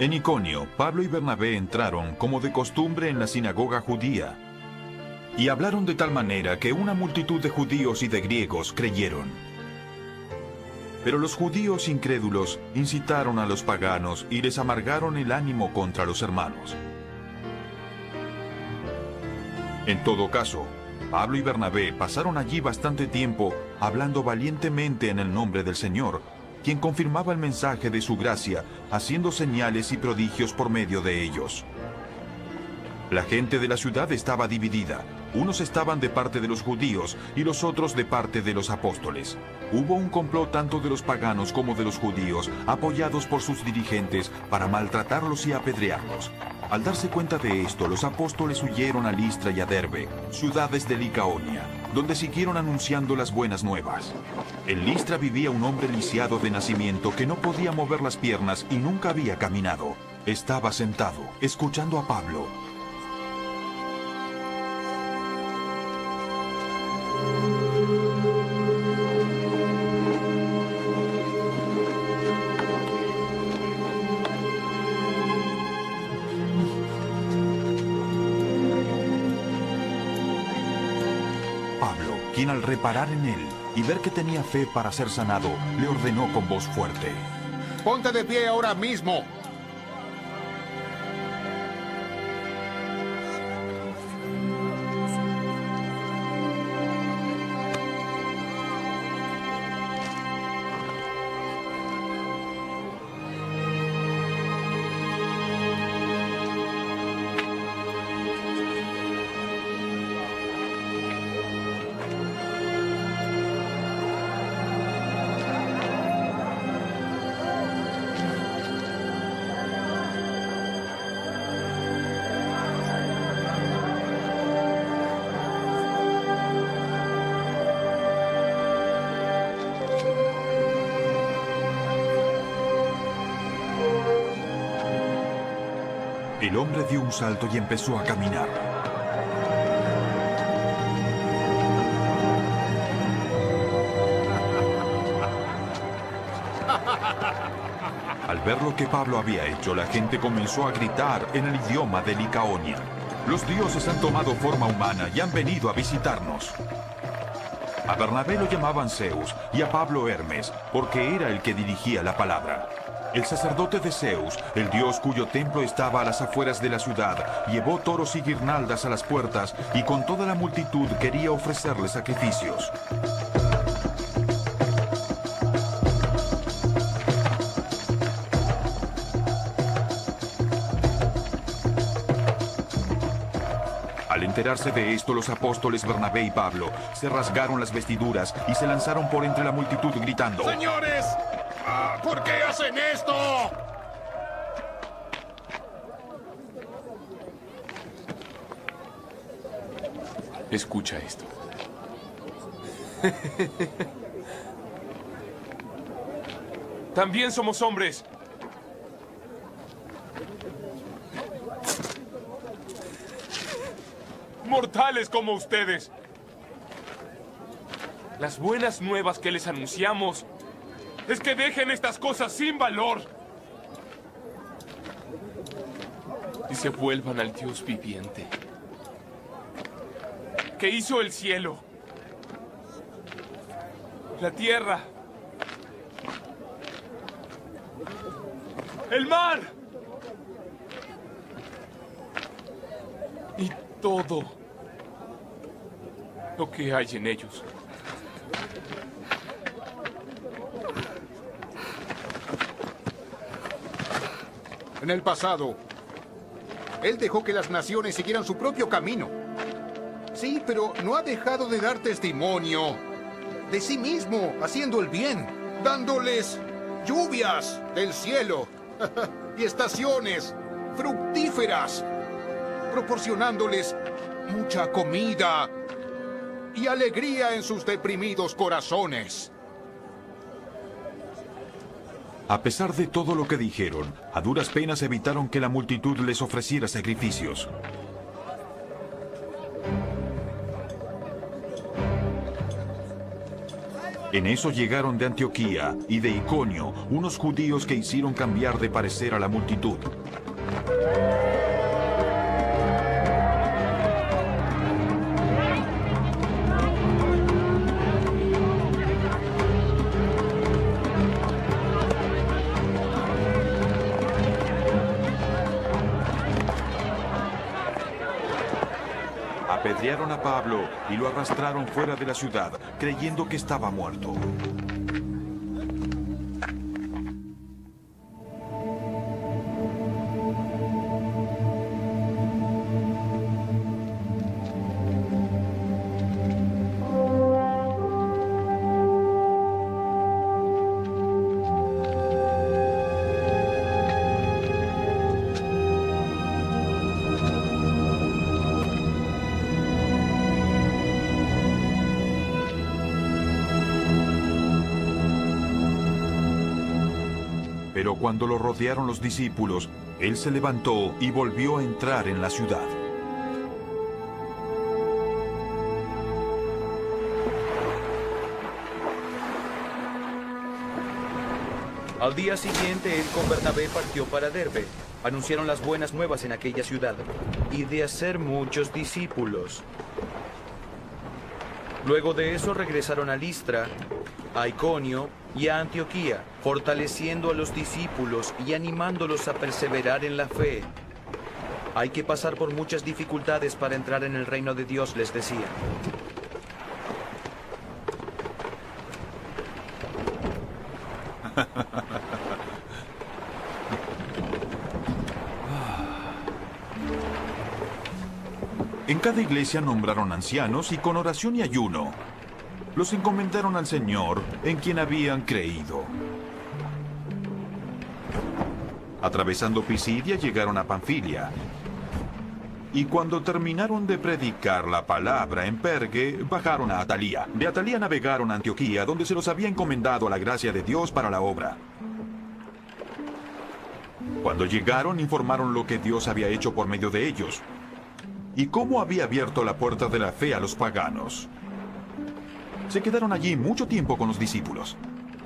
En Iconio, Pablo y Bernabé entraron, como de costumbre, en la sinagoga judía, y hablaron de tal manera que una multitud de judíos y de griegos creyeron. Pero los judíos incrédulos incitaron a los paganos y les amargaron el ánimo contra los hermanos. En todo caso, Pablo y Bernabé pasaron allí bastante tiempo hablando valientemente en el nombre del Señor, quien confirmaba el mensaje de su gracia, haciendo señales y prodigios por medio de ellos. La gente de la ciudad estaba dividida. Unos estaban de parte de los judíos y los otros de parte de los apóstoles. Hubo un complot tanto de los paganos como de los judíos, apoyados por sus dirigentes, para maltratarlos y apedrearlos. Al darse cuenta de esto, los apóstoles huyeron a Listra y a Derbe, ciudades de Licaonia, donde siguieron anunciando las buenas nuevas. En Listra vivía un hombre lisiado de nacimiento que no podía mover las piernas y nunca había caminado. Estaba sentado, escuchando a Pablo. Quien al reparar en él y ver que tenía fe para ser sanado, le ordenó con voz fuerte: ¡Ponte de pie ahora mismo! El hombre dio un salto y empezó a caminar. Al ver lo que Pablo había hecho, la gente comenzó a gritar en el idioma de Licaonia: «Los dioses han tomado forma humana y han venido a visitarnos». A Bernabé lo llamaban Zeus y a Pablo Hermes, porque era el que dirigía la palabra. El sacerdote de Zeus, el dios cuyo templo estaba a las afueras de la ciudad, llevó toros y guirnaldas a las puertas y con toda la multitud quería ofrecerle sacrificios. Al enterarse de esto, los apóstoles Bernabé y Pablo se rasgaron las vestiduras y se lanzaron por entre la multitud gritando: ¡Señores! ¿Por qué hacen esto? Escucha esto. También somos hombres. Mortales como ustedes. Las buenas nuevas que les anunciamos es que dejen estas cosas sin valor y se vuelvan al Dios viviente, que hizo el cielo, la tierra, el mar y todo lo que hay en ellos. En el pasado, él dejó que las naciones siguieran su propio camino. Sí, pero no ha dejado de dar testimonio de sí mismo, haciendo el bien, dándoles lluvias del cielo y estaciones fructíferas, proporcionándoles mucha comida y alegría en sus deprimidos corazones. A pesar de todo lo que dijeron, a duras penas evitaron que la multitud les ofreciera sacrificios. En eso llegaron de Antioquía y de Iconio unos judíos que hicieron cambiar de parecer a la multitud. Apedrearon a Pablo y lo arrastraron fuera de la ciudad, creyendo que estaba muerto. Pero cuando lo rodearon los discípulos, él se levantó y volvió a entrar en la ciudad. Al día siguiente, él con Bernabé partió para Derbe. Anunciaron las buenas nuevas en aquella ciudad y de hacer muchos discípulos. Luego de eso regresaron a Listra, a Iconio y a Antioquía, fortaleciendo a los discípulos y animándolos a perseverar en la fe. Hay que pasar por muchas dificultades para entrar en el reino de Dios, les decía. En cada iglesia nombraron ancianos y con oración y ayuno los encomendaron al Señor en quien habían creído. Atravesando Pisidia llegaron a Panfilia. Y cuando terminaron de predicar la palabra en Perge, bajaron a Atalía. De Atalía navegaron a Antioquía, donde se los había encomendado a la gracia de Dios para la obra. Cuando llegaron, informaron lo que Dios había hecho por medio de ellos y cómo había abierto la puerta de la fe a los paganos. Se quedaron allí mucho tiempo con los discípulos.